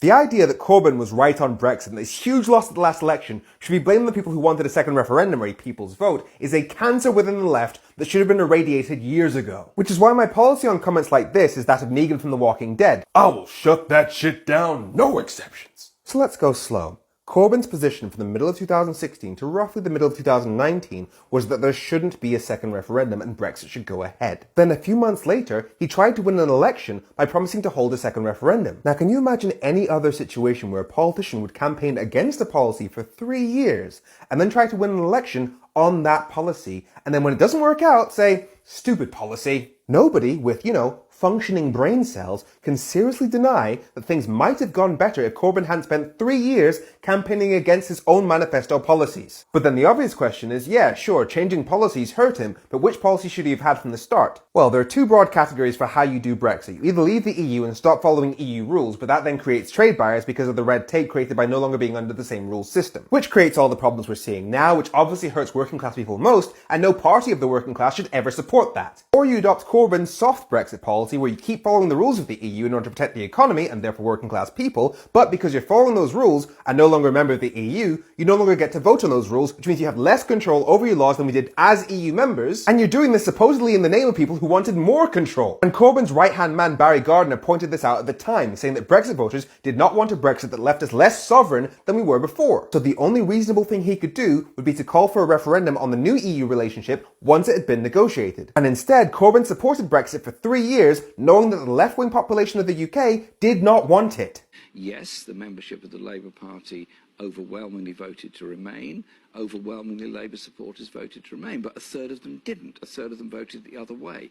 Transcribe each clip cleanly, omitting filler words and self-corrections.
The idea that Corbyn was right on Brexit and this huge loss at the last election should be blamed on the people who wanted a second referendum or a people's vote is a cancer within the left that should have been irradiated years ago. Which is why my policy on comments like this is that of Negan from The Walking Dead. I will shut that shit down, no exceptions. So let's go slow. Corbyn's position from the middle of 2016 to roughly the middle of 2019 was that there shouldn't be a second referendum and Brexit should go ahead. Then a few months later, he tried to win an election by promising to hold a second referendum. Now, can you imagine any other situation where a politician would campaign against a policy for 3 years and then try to win an election on that policy, and then when it doesn't work out, say, stupid policy? Nobody with, functioning brain cells can seriously deny that things might have gone better if Corbyn hadn't spent 3 years campaigning against his own manifesto policies. But then the obvious question is, yeah, sure, changing policies hurt him, but which policy should he have had from the start? Well, there are two broad categories for how you do Brexit. You either leave the EU and stop following EU rules, but that then creates trade barriers because of the red tape created by no longer being under the same rules system, which creates all the problems we're seeing now, which obviously hurts working class people most, and no party of the working class should ever support that. Or you adopt Corbyn's soft Brexit policy where you keep following the rules of the EU in order to protect the economy and therefore working class people, but because you're following those rules and no longer a member of the EU, you no longer get to vote on those rules, which means you have less control over your laws than we did as EU members, and you're doing this supposedly in the name of people who wanted more control. And Corbyn's right-hand man Barry Gardiner pointed this out at the time, saying that Brexit voters did not want a Brexit that left us less sovereign than we were before. So the only reasonable thing he could do would be to call for a referendum on the new EU relationship once it had been negotiated. And instead, Corbyn supported Brexit for 3 years, knowing that the left-wing population of the UK did not want it. Yes, the membership of the Labour Party overwhelmingly voted to remain. Overwhelmingly Labour supporters voted to remain, but a third of them didn't. A third of them voted the other way.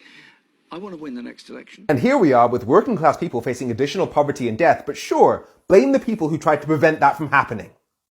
I want to win the next election. And here we are with working class people facing additional poverty and death, but sure, blame the people who tried to prevent that from happening.